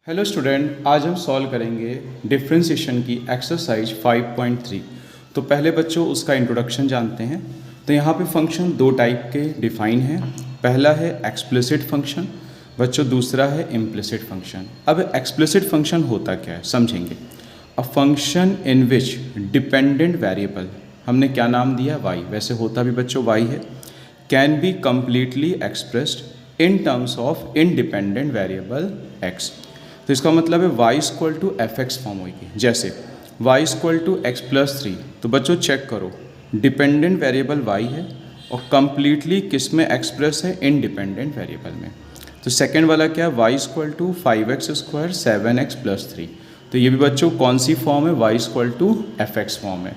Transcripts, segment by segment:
Hello student, आज हम solve करेंगे डिफरेंशिएशन की एक्सरसाइज 5.3। तो पहले बच्चों उसका इंट्रोडक्शन जानते हैं। तो यहाँ पे फंक्शन दो टाइप के डिफाइन हैं। पहला है एक्सप्लिसिट फंक्शन बच्चों, दूसरा है इम्प्लिसिट फंक्शन। अब एक्सप्लिसिट फंक्शन होता क्या है समझेंगे। A function in which dependent variable, हमने क्या नाम दिया वाई, वैसे होता भी बच्चों वाई है, can be completely expressed in terms of independent variable X. तो इसका मतलब है y equal to F X form होगी। जैसे y equal to X plus 3, तो बच्चों चेक करो डिपेंडेंट वेरिएबल y है और कम्प्लीटली किस में एक्सप्रेस है, इंडिपेंडेंट वेरिएबल में। तो सेकेंड वाला क्या है, y equal to 5x square 7x plus 3। तो ये भी बच्चों कौन सी फॉर्म है, y equal to F X form है।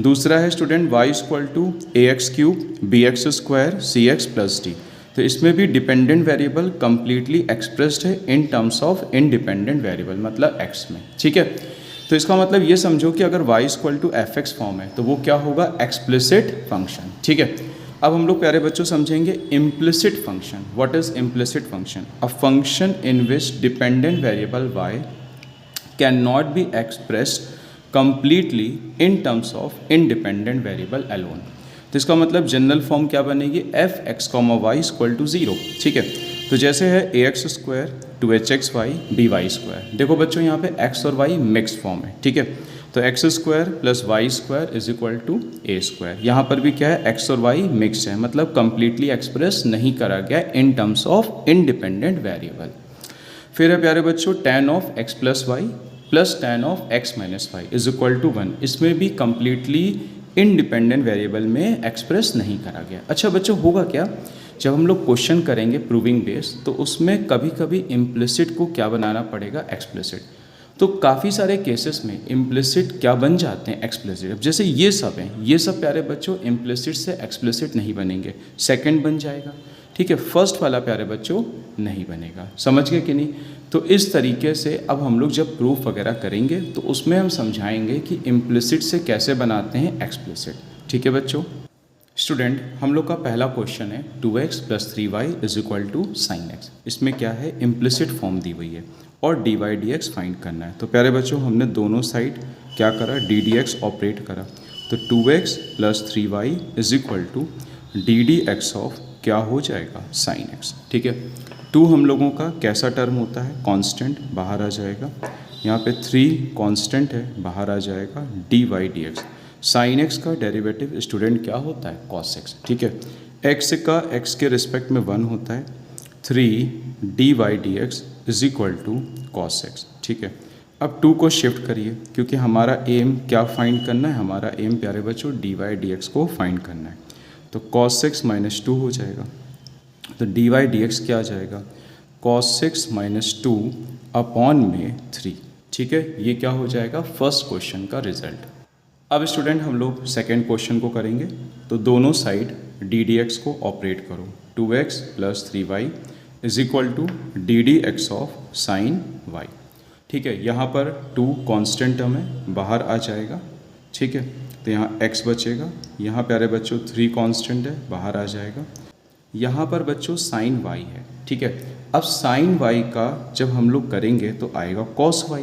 दूसरा है student y equal to A X cube B X square C X plus D. तो इसमें भी डिपेंडेंट वेरिएबल कम्प्लीटली एक्सप्रेस्ड है in terms of independent variable, मतलब x में। ठीक है, तो इसका मतलब ये समझो कि अगर y equal to F X form है तो वो क्या होगा, एक्सप्लिसिट फंक्शन। ठीक है, अब हम लोग प्यारे बच्चों समझेंगे implicit function. What is implicit function? A function in which dependent variable y can not be expressed completely in terms of independent variable alone। तो इसका मतलब जनरल फॉर्म क्या बनेगी, f x comma y equal to 0। ठीक है, तो जैसे है a x square two h x y b Y square. देखो बच्चों यहाँ पे एक्स और वाई मिक्स फॉर्म है। ठीक है, तो X square plus Y square is equal to A square. यहाँ पर भी क्या है, एक्स और वाई मिक्स है, मतलब कंप्लीटली एक्सप्रेस नहीं करा गया in terms of independent variable. फिर है प्यारे बच्चों tan of X plus Y plus tan of X minus Y is equal to 1। इसमें भी कंप्लीटली इंडिपेंडेंट वेरिएबल में एक्सप्रेस नहीं करा गया। अच्छा बच्चों, होगा क्या, जब हम लोग क्वेश्चन करेंगे प्रूविंग बेस, तो उसमें कभी कभी इम्प्लिसिट को क्या बनाना पड़ेगा, एक्सप्लिसिट। तो काफ़ी सारे केसेस में इम्प्लिसिट क्या बन जाते हैं, एक्सप्लिसिट। अब जैसे ये सब हैं, ये सब प्यारे बच्चों इम्प्लिसिट से एक्सप्लिसिट नहीं बनेंगे, सेकंड बन जाएगा। ठीक है, फर्स्ट वाला प्यारे बच्चों नहीं बनेगा। समझ गए कि नहीं? तो इस तरीके से अब हम लोग जब प्रूफ वगैरह करेंगे तो उसमें हम समझाएंगे कि इम्प्लिसिट से कैसे बनाते हैं एक्सप्लिसिट। ठीक है बच्चों। स्टूडेंट, हम लोग का पहला क्वेश्चन है 2x plus 3y is equal to sine X. इसमें क्या है, इम्प्लिसिट फॉर्म दी हुई है और dy dx फाइंड करना है। तो प्यारे बच्चों हमने दोनों साइड क्या करा, डी डी एक्स ऑपरेट करा। तो 2x plus 3y is equal to D D x of क्या हो जाएगा, साइन एक्स। ठीक है, 2 हम लोगों का कैसा टर्म होता है, कांस्टेंट, बाहर आ जाएगा। यहाँ पे 3 कांस्टेंट है, बाहर आ जाएगा D Y D x. Sine X का डेरिवेटिव स्टूडेंट क्या होता है, कॉस एक्स। ठीक है, एक्स का एक्स के रिस्पेक्ट में 1 होता है, 3 D Y D X is equal to cos X. ठीक है, अब 2 को शिफ्ट करिए क्योंकि हमारा एम क्या फाइंड करना है, हमारा एम प्यारे बच्चों डी वाई डी एक्स को फाइंड करना है। तो कॉस एक्स माइनस 2 हो जाएगा, तो डी वाई डी एक्स क्या आ जाएगा, कॉस एक्स माइनस 2 अपॉन में 3। ठीक है, ये क्या हो जाएगा, फर्स्ट क्वेश्चन का रिजल्ट। अब स्टूडेंट हम लोग सेकेंड क्वेश्चन को करेंगे। तो दोनों साइड डी डी एक्स को ऑपरेट करो। 2x plus 3y is equal to D D x of sine y। ठीक है, यहाँ पर 2 कांस्टेंट टर्म है, बाहर आ जाएगा। ठीक है, तो यहाँ x बचेगा, यहाँ प्यारे बच्चों 3 कांस्टेंट है, बाहर आ जाएगा। यहाँ पर बच्चों साइन y है। ठीक है, अब साइन y का जब हम लोग करेंगे तो आएगा कॉस y,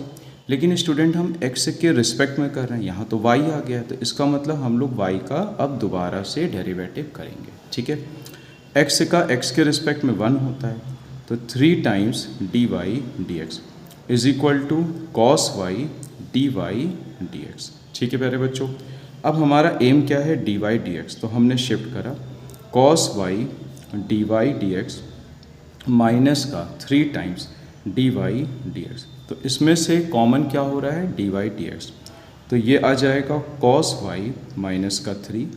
लेकिन स्टूडेंट हम x के रिस्पेक्ट में कर रहे हैं, यहाँ तो y आ गया, तो इसका मतलब हम लोग y का अब दोबारा से डेरिवेटिव करेंगे। ठीक है, x का x के रिस्पेक्ट में 1 होता है, तो 3 times D Y D X is equal to cos Y D Y D x. ठीक है प्यारे बच्चों, अब हमारा एम क्या है, डी वाई डी एक्स, तो हमने शिफ्ट करा cos Y D Y D x minus का 3 times D Y D x. तो इसमें से कॉमन क्या हो रहा है, डी वाई डी एक्स, तो ये आ जाएगा कॉस वाई माइनस का 3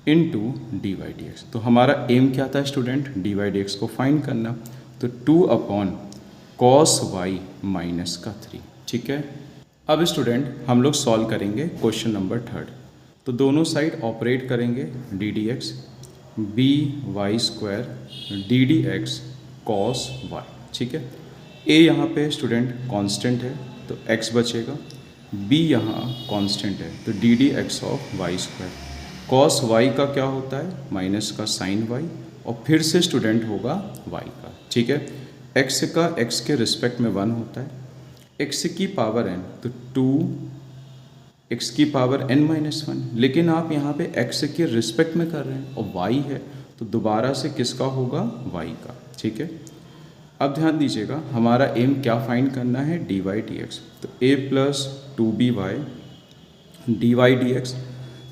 into D Y D x. तो हमारा एम क्या था student, D Y D x को फाइंड करना, तो 2 अपॉन कॉस वाई माइनस का 3। ठीक है, अब स्टूडेंट हम लोग सॉल्व करेंगे क्वेश्चन नंबर 3। तो दोनों साइड ऑपरेट करेंगे D D X B Y square D D X cos Y. ठीक है, ए यहाँ पे स्टूडेंट कांस्टेंट है तो x बचेगा, b यहाँ कांस्टेंट है तो D D x of Y square, cos y का क्या होता है, माइनस का साइन y, और फिर से स्टूडेंट होगा y का। ठीक है, x का x के रिस्पेक्ट में 1 होता है, x की पावर n, तो 2x की पावर n-1, लेकिन आप यहाँ पे x के रिस्पेक्ट में कर रहे हैं और y है, तो दोबारा से किसका होगा, y का। ठीक है, अब ध्यान दीजिएगा, हमारा एम क्या फाइंड करना है, dy dx। तो a plus 2by dy dx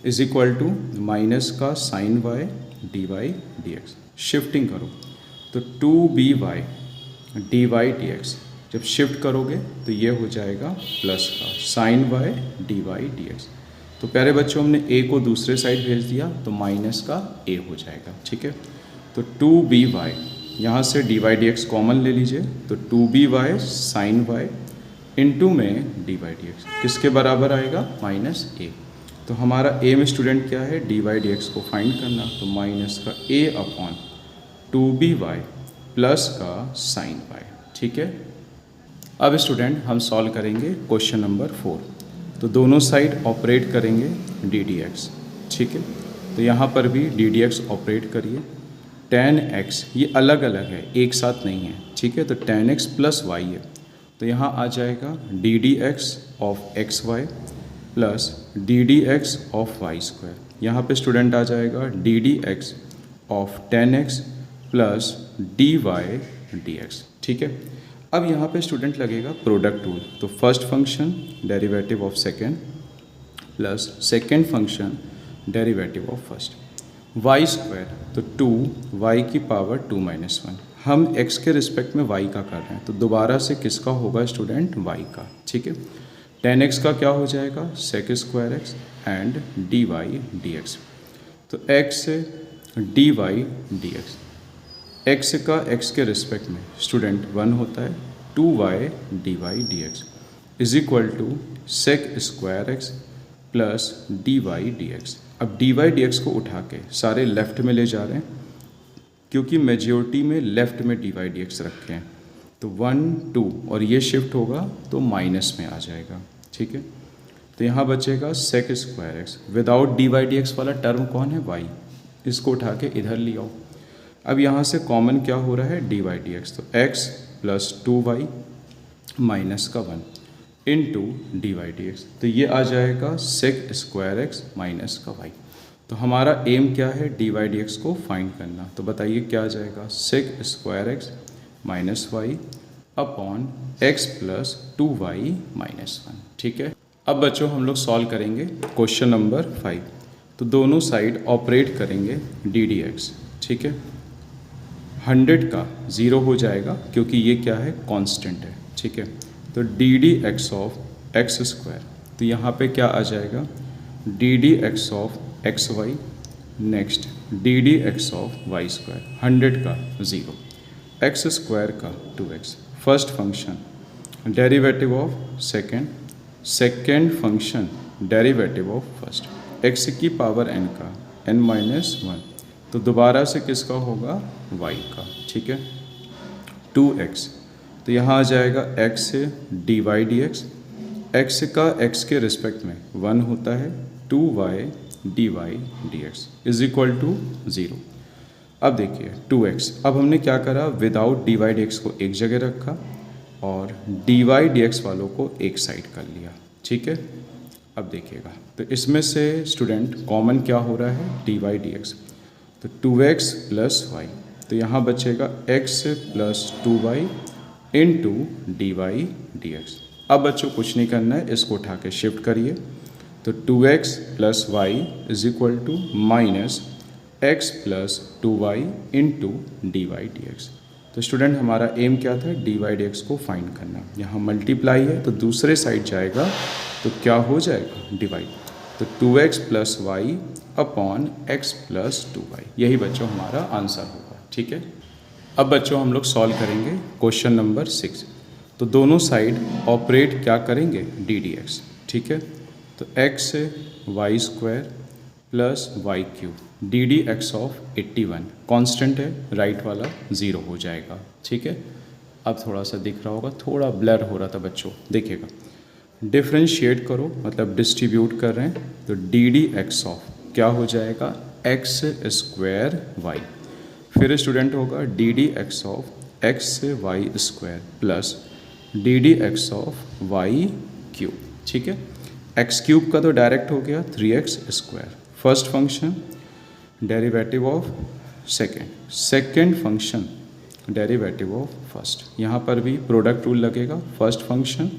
is equal to minus का sine y dy dx। Shifting करो तो 2by dy dx, जब शिफ्ट करोगे तो ये हो जाएगा प्लस का साइन y dy dx। तो प्यारे बच्चों, हमने a को दूसरे साइड भेज दिया तो माइनस का a हो जाएगा। ठीक है, तो 2by, यहाँ से dy dx कॉमन ले लीजिए, तो 2by साइन y इंटू में dy dx किसके बराबर आएगा, माइनस a। तो हमारा एम स्टूडेंट क्या है, dy dx को फाइंड करना, तो माइनस का a अपॉन 2by प्लस का साइन y। ठीक है, अब स्टूडेंट हम सॉल्व करेंगे क्वेश्चन नंबर 4। तो दोनों साइड ऑपरेट करेंगे डी डी एक्स। ठीक है, तो यहाँ पर भी डी डी एक्स ऑपरेट करिए। tan x ये अलग अलग है, एक साथ नहीं है। ठीक है, तो tan x प्लस y है, तो यहाँ आ जाएगा D D x of X Y plus D D x of Y square. यहाँ पे स्टूडेंट आ जाएगा D D x of tan x plus D Y D x. ठीक है, अब यहाँ पे स्टूडेंट लगेगा प्रोडक्ट रूल, तो first function derivative of second plus second function derivative of first, Y square तो 2y की पावर 2-1। हम x के रिस्पेक्ट में y का कर रहे हैं, तो दोबारा से किसका होगा स्टूडेंट, y का। ठीक है, tan x का क्या हो जाएगा, sec square x and dy dx। तो x से dy dx, x का x के रिस्पेक्ट में स्टूडेंट 1 होता है, 2y dy dx is equal to sec square x plus dy dx। अब dy dx को उठा के सारे लेफ़्ट में ले जा रहे हैं, क्योंकि मेजॉरिटी में लेफ़्ट में dy dx रखे हैं, तो 1 2 और ये शिफ्ट होगा तो माइनस में आ जाएगा। ठीक है, तो यहाँ बचेगा sec square x, without dy dx वाला टर्म कौन है, y, इसको उठा के इधर ले आओ। अब यहाँ से कॉमन क्या हो रहा है, dy dx, तो x प्लस 2y माइनस का 1 into D Y D x, तो ये आ जाएगा sec स्क्वायर एक्स माइनस का y। तो हमारा एम क्या है, डी वाई डी एक्स को फाइंड करना, तो बताइए क्या आ जाएगा, sec square X minus Y upon X plus 2y minus 1। ठीक है, अब बच्चों हम लोग सॉल्व करेंगे क्वेश्चन नंबर 5। तो दोनों साइड ऑपरेट करेंगे डी डी एक्स। ठीक है, 100 का 0 हो जाएगा क्योंकि ये क्या है, कांस्टेंट है। ठीक है, तो D D x of X square, तो यहाँ पे क्या आ जाएगा, D D x of X Y, next D D x of Y square, 100 का 0, एक्स स्क्वायर का 2x, first function derivative of second, second function derivative of first, x की power n का n-1, तो दोबारा से किसका होगा, y का। ठीक है, 2x, तो यहाँ आ जाएगा x से D Y D X, X का x के रिस्पेक्ट में 1 होता है, 2y D Y D X is equal to 0। अब देखिए 2x, अब हमने क्या करा, without D Y D x को एक जगह रखा और डी वाई डी एक्स वालों को एक साइड कर लिया। ठीक है, अब देखिएगा, तो इसमें से स्टूडेंट कॉमन क्या हो रहा है, डी वाई डी एक्स, तो 2x प्लस वाई, तो यहाँ बचेगा x plus 2y into D Y D x. अब बच्चों कुछ नहीं करना है, इसको उठा के शिफ्ट करिए, तो 2x plus Y is equal to minus x plus 2y into D Y D x. तो स्टूडेंट हमारा एम क्या था, डी वाई डी एक्स को फाइंड करना। यहाँ मल्टीप्लाई है तो दूसरे साइड जाएगा तो क्या हो जाएगा, डिवाइड, तो 2x plus Y upon x plus 2y, यही बच्चों हमारा आंसर होगा। ठीक है, अब बच्चों हम लोग सॉल्व करेंगे क्वेश्चन नंबर 6। तो दोनों साइड ऑपरेट क्या करेंगे, डी डी एक्स। ठीक है, तो x से Y square plus Y cube, D D x of 81 constant है, राइट वाला 0 हो जाएगा। ठीक है, अब थोड़ा सा दिख रहा होगा, थोड़ा ब्लर हो रहा था बच्चों, देखिएगा, डिफ्रेंशिएट करो मतलब डिस्ट्रीब्यूट कर रहे हैं, तो डी डी एक्स ऑफ क्या हो जाएगा, एक्स स्क्वायर वाई, फिर स्टूडेंट होगा d D x of x से Y square plus D D x of y cube. ठीक है, एक्स क्यूब का तो डायरेक्ट हो गया 3x square. First function derivative of second function derivative of first. यहाँ पर भी प्रोडक्ट रूल लगेगा। First function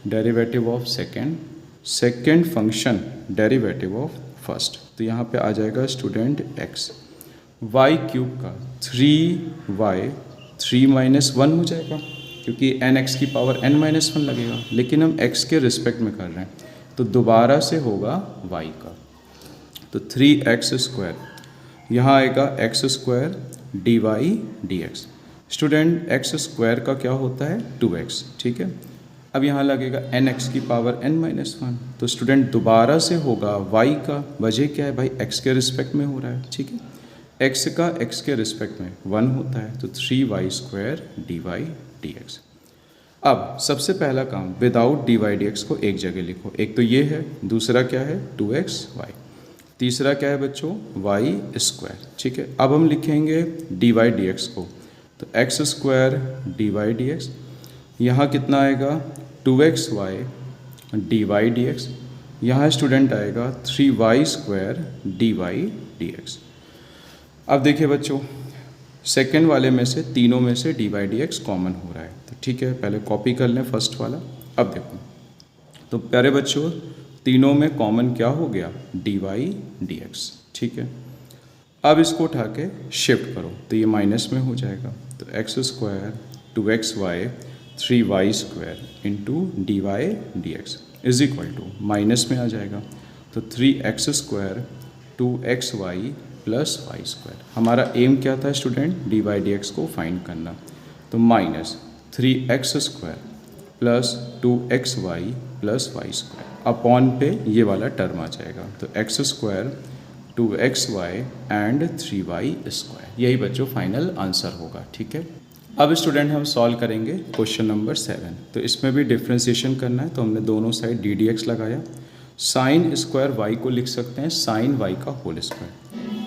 derivative of second function derivative of first. तो यहाँ पे आ जाएगा स्टूडेंट x, वाई क्यूब का 3y 3 माइनस 1 हो जाएगा, क्योंकि n x की पावर n माइनस 1 लगेगा, लेकिन हम x के रिस्पेक्ट में कर रहे हैं तो दोबारा से होगा y का। तो 3x स्क्वायर, यहाँ आएगा x square D Y D X. Student x square का क्या होता है 2x। ठीक है, अब यहाँ लगेगा n x की पावर n माइनस 1, तो स्टूडेंट दोबारा से होगा y का। वजह क्या है भाई, x के रिस्पेक्ट में हो रहा है। ठीक है, x का x के रिस्पेक्ट में 1 होता है, तो 3y square D Y D x. अब सबसे पहला काम, without D Y D x को एक जगह लिखो। एक तो ये है, दूसरा क्या है 2xy, तीसरा क्या है बच्चों y स्क्वायर। ठीक है, अब हम लिखेंगे डी वाई डी एक्स को, तो x square D Y D X, यहाँ कितना आएगा 2xy D Y D X, यहाँ स्टूडेंट आएगा 3y square D Y D x. अब देखिए बच्चों, सेकेंड वाले में से तीनों में से D Y D X common हो रहा है, तो ठीक है पहले कॉपी कर लें फर्स्ट वाला। अब देखो, तो प्यारे बच्चों तीनों में कॉमन क्या हो गया डी वाई डी एक्स। ठीक है, अब इसको उठा के शिफ्ट करो तो ये माइनस में हो जाएगा, तो X square 2xy 3y square into D Y D X is equal to minus में आ जाएगा, तो 3x square 2xy plus Y square. हमारा एम क्या था student, D Y D x को फाइंड करना, तो minus 3x square plus 2xy plus Y square upon पे ये वाला टर्म आ जाएगा, तो x square 2xy and 3y square. यही बच्चों फाइनल आंसर होगा। ठीक है, अब स्टूडेंट हम सॉल्व करेंगे क्वेश्चन नंबर 7। तो इसमें भी डिफ्रेंसिएशन करना है, तो हमने दोनों साइड डी डी एक्स लगाया। साइन स्क्वायर वाई को लिख सकते हैं साइन वाई का होल स्क्वायर,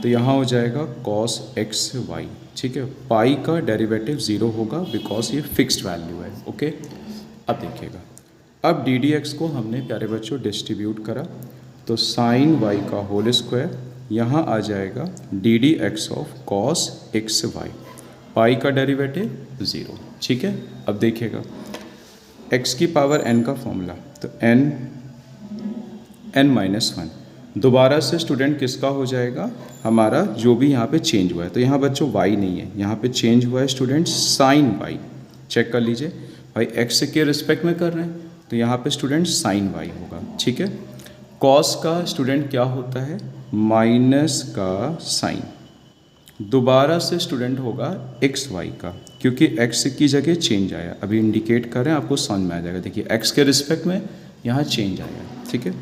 तो यहाँ हो जाएगा कॉस एक्स वाई। ठीक है, पाई का डेरिवेटिव 0 होगा बिकॉज ये फिक्स्ड वैल्यू है। ओके, अब देखिएगा, अब डी डी एक्स को हमने प्यारे बच्चों डिस्ट्रीब्यूट करा, तो साइन वाई का होल स्क्वायर, यहाँ आ जाएगा D D x of cos x y, pi का डेरिवेटिव 0। ठीक है, अब देखिएगा x की पावर n का फॉर्मूला, तो n माइनस 1 दोबारा से स्टूडेंट किसका हो जाएगा, हमारा जो भी यहाँ पे चेंज हुआ है। तो यहाँ बच्चों y नहीं है, यहाँ पे चेंज हुआ है स्टूडेंट साइन y। चेक कर लीजिए भाई, x के रिस्पेक्ट में कर रहे हैं तो यहाँ पे स्टूडेंट साइन y होगा। ठीक है, कॉस का स्टूडेंट क्या होता है माइनस का साइन, दोबारा से स्टूडेंट होगा एक्स वाई का, क्योंकि एक्स की जगह चेंज आया, अभी इंडिकेट कर रहे हैं आपको समझ में आ जाएगा। देखिए एक्स के रिस्पेक्ट में यहाँ चेंज आया। ठीक है,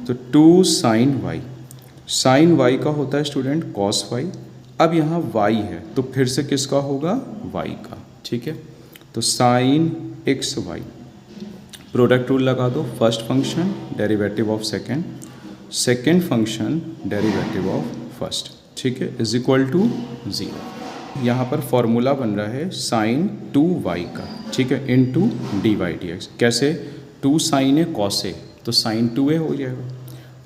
तो 2 साइन वाई का होता है स्टूडेंट कॉस वाई। अब यहाँ वाई है तो फिर से किसका होगा वाई का। ठीक है, तो sine x y, product rule लगा दो। First function derivative of second function derivative of first. ठीक है, इज इक्वल टू 0। यहाँ पर फॉर्मूला बन रहा है साइन 2y का। ठीक है, into d Y D x. कैसे, 2 साइन है कॉस है तो साइन 2a हो जाएगा।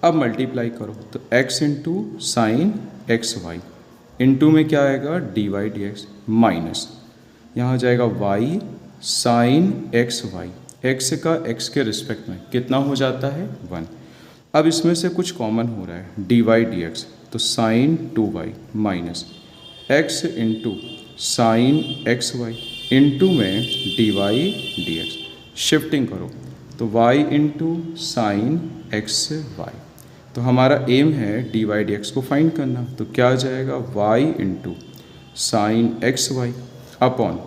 अब मल्टीप्लाई करो तो x into sine x y, into में क्या आएगा d Y D x, minus यहाँ हो जाएगा y sine x y, x का x के रिस्पेक्ट में कितना हो जाता है 1। अब इसमें से कुछ कॉमन हो रहा है डी वाई डी एक्स, तो sine 2y minus x into sine x y, into में d Y D x. Shifting करो तो y into sine x y, तो हमारा एम है डी वाई डी एक्स को फाइंड करना, तो क्या आ जाएगा y into sine x y upon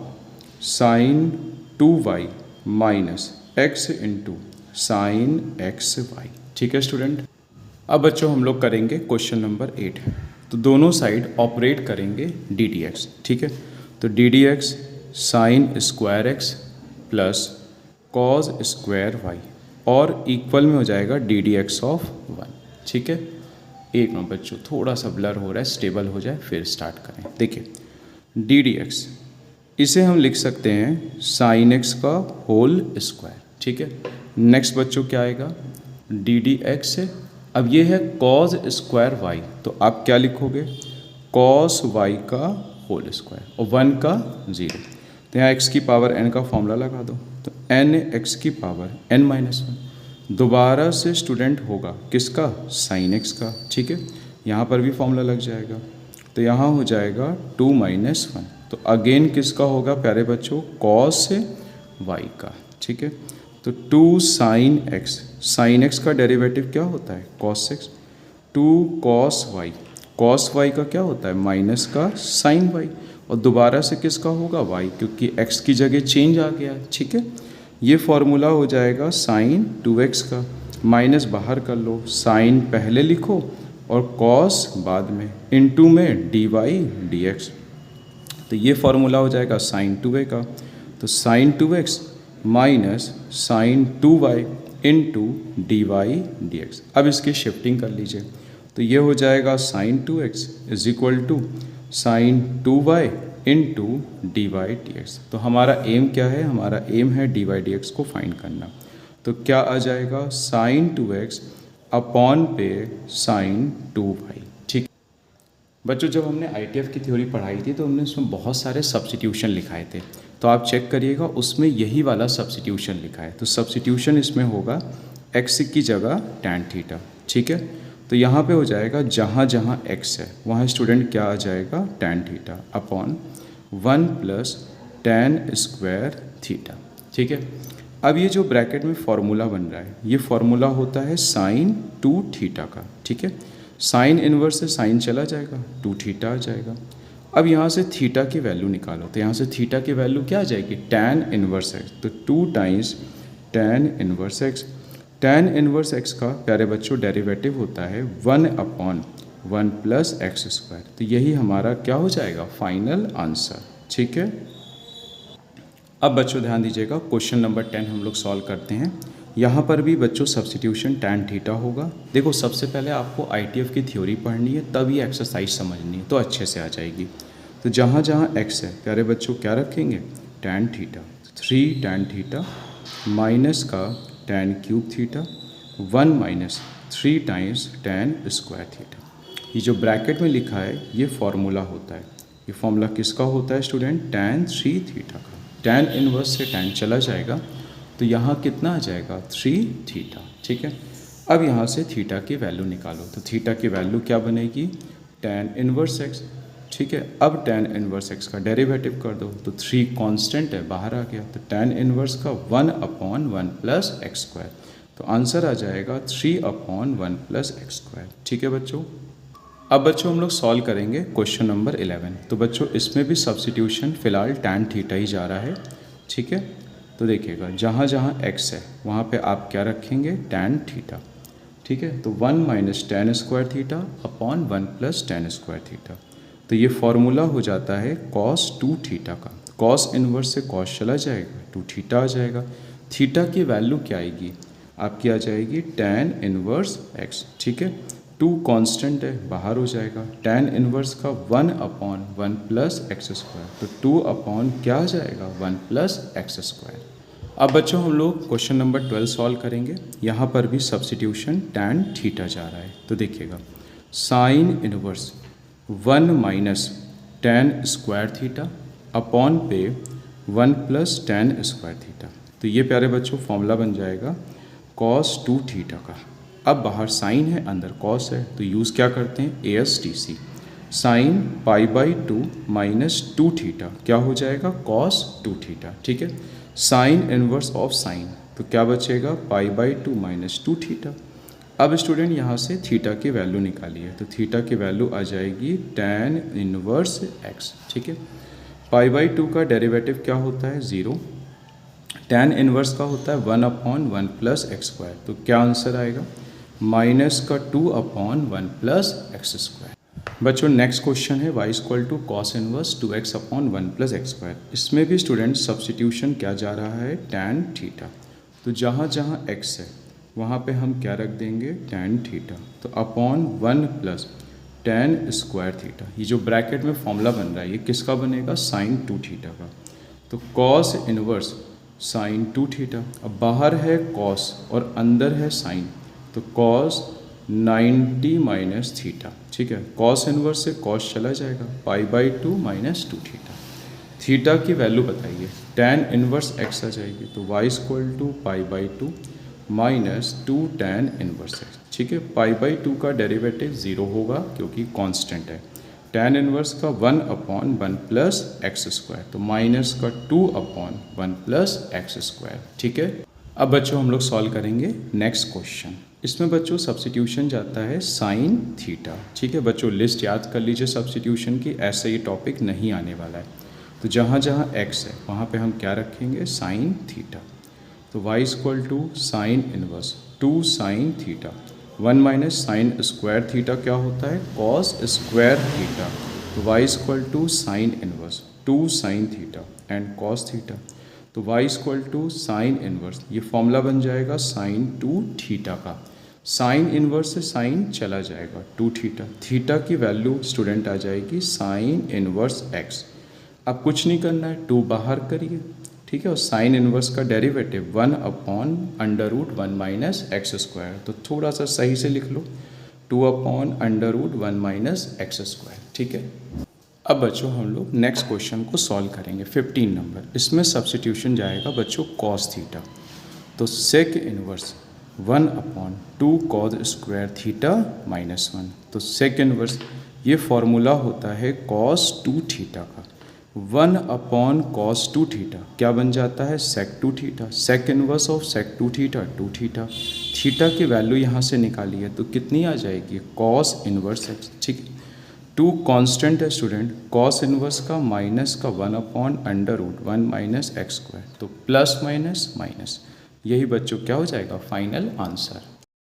sine 2y minus x into sine x y. ठीक है स्टूडेंट, अब बच्चों हम लोग करेंगे क्वेश्चन नंबर 8। तो दोनों साइड ऑपरेट करेंगे डी डी एक्स। ठीक है, तो D D x sine square x plus cos square y और इक्वल में हो जाएगा डी डी एक्स ऑफ 1। ठीक है, एक मिनट बच्चों थोड़ा सा ब्लर हो रहा है, स्टेबल हो जाए फिर स्टार्ट करें। देखिए डी डी एक्स इसे हम लिख सकते हैं साइन एक्स का होल स्क्वायर। ठीक है, नेक्स्ट बच्चों क्या आएगा, डी डी एक्स है। अब ये है कॉस स्क्वायर वाई, तो आप क्या लिखोगे, कॉस वाई का होल स्क्वायर और 1 का 0। तो यहाँ x की पावर n का फॉर्मूला लगा दो, तो n x की पावर n-1। दोबारा से स्टूडेंट होगा किसका, साइन x का। ठीक है, यहाँ पर भी फॉर्मूला लग जाएगा, तो यहाँ हो जाएगा 2-1। तो अगेन किसका होगा प्यारे बच्चों, कॉस से y का। ठीक है, तो 2 साइन x, साइन x का डेरिवेटिव क्या होता है, cos x। 2 cos y, cos y का क्या होता है, माइनस का साइन y। और दोबारा से किसका होगा, y, क्योंकि x की जगह चेंज आ गया। ठीक है, ये फॉर्मूला हो जाएगा साइन 2x का, माइनस बाहर कर लो, साइन पहले लिखो और कॉस बाद में, इनटू में डी वाई डी एक्स। तो ये फॉर्मूला हो जाएगा साइन 2a का, तो sine 2x minus sine 2y into D Y D x. अब इसकी शिफ्टिंग कर लीजिए, तो ये हो जाएगा sine 2x is equal to sine 2y into D Y D x. तो हमारा एम क्या है, हमारा एम है डी वाई डी एक्स को फाइंड करना। तो क्या आ जाएगा, साइन 2x अपॉन पे साइन 2y। ठीक बच्चों, जब हमने ITF की थ्योरी पढ़ाई थी तो हमने उसमें बहुत सारे सब्स्टिट्यूशन लिखाए थे, तो आप चेक करिएगा उसमें यही वाला सब्स्टिट्यूशन लिखा है। तो सब्स्टिट्यूशन इसमें होगा x की जगह tan थीटा। ठीक है, तो यहाँ पे हो जाएगा जहाँ जहाँ x है वहाँ स्टूडेंट क्या आ जाएगा, tan theta upon 1 plus tan square theta. ठीक है, अब ये जो ब्रैकेट में फॉर्मूला बन रहा है, ये फॉर्मूला होता है साइन 2 थीटा का। ठीक है, साइन इनवर्स से साइन चला जाएगा, 2 थीटा आ जाएगा। अब यहाँ से थीटा की वैल्यू निकालो, तो यहाँ से थीटा की वैल्यू क्या आ जाएगी, tan इनवर्स एक्स। तो 2 times tan inverse x. tan inverse x का प्यारे बच्चों डेरिवेटिव होता है 1/1 प्लस एक्स स्क्वायर। तो यही हमारा क्या हो जाएगा, फाइनल आंसर। ठीक है, अब बच्चों ध्यान दीजिएगा, क्वेश्चन नंबर 10 हम लोग सॉल्व करते हैं। यहाँ पर भी बच्चों सब्स्टिट्यूशन tan थीटा होगा। देखो सबसे पहले आपको ITF की थ्योरी पढ़नी है, तब ये एक्सरसाइज समझनी है, तो अच्छे से आ जाएगी। तो जहाँ जहाँ x है प्यारे बच्चों क्या रखेंगे, tan theta. 3 tan theta minus का tan cube theta 1 minus 3 times tan square theta. ये जो ब्रैकेट में लिखा है ये फॉर्मूला होता है। ये फॉर्मूला किसका होता है स्टूडेंट, tan 3 थीटा का। tan इनवर्स से tan चला जाएगा, तो यहाँ कितना आ जाएगा, 3 थीटा। ठीक है, अब यहाँ से थीटा की वैल्यू निकालो, तो थीटा की वैल्यू क्या बनेगी, tan इनवर्स एक्स। ठीक है, अब tan इनवर्स एक्स का डेरिवेटिव कर दो, तो 3 कांस्टेंट है बाहर आ गया, तो tan इनवर्स का 1/1 प्लस एक्स स्क्वायर। तो आंसर आ जाएगा 3/1 प्लस एक्स स्क्वायर। ठीक है बच्चों, अब बच्चों हम लोग सॉल्व करेंगे क्वेश्चन नंबर 11। तो बच्चों इसमें भी सब्स्टिट्यूशन फिलहाल tan थीटा ही जा रहा है। ठीक है, तो देखिएगा जहाँ जहाँ x है वहाँ पे आप क्या रखेंगे, tan थीटा। ठीक है, तो 1 minus tan square theta upon 1 plus tan square theta. तो ये फॉर्मूला हो जाता है cos 2 थीटा का। cos इनवर्स से cos चला जाएगा, 2 थीटा आ जाएगा। थीटा की वैल्यू क्या आएगी, आपकी आ जाएगी tan इनवर्स x। ठीक है, 2 कांस्टेंट है बाहर हो जाएगा, tan इनवर्स का 1/1 प्लस एक्स स्क्वायर। तो 2 अपॉन क्या आ जाएगा, 1 प्लस एक्स स्क्वायर। अब बच्चों हम लोग क्वेश्चन नंबर 12 सॉल्व करेंगे। यहाँ पर भी सब्स्टिट्यूशन tan थीटा जा रहा है। तो देखिएगा sine inverse 1 minus tan square theta upon पे 1 प्लस tan स्क्वायर थीटा। तो ये प्यारे बच्चों फॉर्मूला बन जाएगा cos 2 थीटा का। अब बाहर साइन है, अंदर कॉस है, तो यूज़ क्या करते हैं, ASTC। साइन π/2 माइनस 2 थीटा क्या हो जाएगा, कॉस 2 थीटा। ठीक है, साइन इनवर्स ऑफ साइन, तो क्या बचेगा, π/2 माइनस 2 थीटा। अब स्टूडेंट यहाँ से थीटा की वैल्यू निकालिए, तो थीटा की वैल्यू आ जाएगी tan इनवर्स x। ठीक है, π/2 का डेरिवेटिव क्या होता है, 0। tan इनवर्स का होता है 1/1 प्लस एक्स स्क्वायर। तो क्या आंसर आएगा, माइनस का 2/1 प्लस एक्स स्क्वायर। बच्चों नेक्स्ट क्वेश्चन है y equal to cos inverse 2x/1 plus x square. इसमें भी स्टूडेंट सब्स्टिट्यूशन क्या जा रहा है, tan थीटा। तो जहाँ जहाँ x है वहाँ पे हम क्या रख देंगे, tan थीटा। तो upon 1 plus tan square theta. ये जो ब्रैकेट में फॉर्मूला बन रहा है ये किसका बनेगा, sin 2 थीटा का। तो cos इनवर्स sin 2 थीटा। अब बाहर है cos और अंदर है sin, तो cos 90 माइनस थीटा। ठीक है, cos इनवर्स से cos चला जाएगा, π/2 माइनस 2 थीटा। थीटा की वैल्यू बताइए, tan इनवर्स x आ जाएगी, तो y equal to π/2 minus 2 tan inverse x। ठीक है, π/2 का डेरिवेटिव 0 होगा क्योंकि कांस्टेंट है। tan इनवर्स का 1/1 प्लस एक्स स्क्वायर, तो माइनस का 2/1 प्लस एक्स स्क्वायर। ठीक है, अब बच्चों हम लोग सॉल्व करेंगे नेक्स्ट क्वेश्चन। इसमें बच्चों सब्स्टिट्यूशन जाता है साइन थीटा। ठीक है बच्चों, लिस्ट याद कर लीजिए सब्स्टिट्यूशन की, ऐसे ये टॉपिक नहीं आने वाला है। तो जहाँ जहाँ x है वहाँ पे हम क्या रखेंगे, साइन थीटा। तो y equal to sine inverse 2 sine theta, 1 minus sine square theta क्या होता है, कॉस स्क्वायर थीटा। तो y equal to sine inverse 2 sine theta and cos theta. तो y equal to sine inverse, ये formula बन जाएगा sine 2 theta का। Sine inverse से साइन चला जाएगा 2 थीटा, थीटा की वैल्यू स्टूडेंट आ जाएगी साइन इनवर्स x। अब कुछ नहीं करना है, 2 बाहर करिए। ठीक है, और साइन इनवर्स का डेरिवेटिव 1/√1 माइनस एक्स स्क्वायर। तो थोड़ा सा सही से लिख लो, 2/√1 माइनस एक्स स्क्वायर। ठीक है, अब बच्चों हम लोग नेक्स्ट क्वेश्चन को सॉल्व करेंगे 15 नंबर। इसमें सब्स्टिट्यूशन जाएगा बच्चों कॉस थीटा। तो sec inverse 1/2 cos square theta minus 1। तो सेक इनवर्स ये फॉर्मूला होता है कॉस 2 थीटा का। 1/cos 2 थीटा क्या बन जाता है, sec 2 theta. Sec inverse of sec 2 theta 2 theta. Theta की वैल्यू यहाँ से निकाली है तो कितनी आ जाएगी, cos इनवर्स x। ठीक है, 2 कांस्टेंट है स्टूडेंट, cos इनवर्स का माइनस का 1/√1 माइनस एक्स स्क्वायर। तो प्लस माइनस माइनस, यही बच्चों क्या हो जाएगा फाइनल आंसर।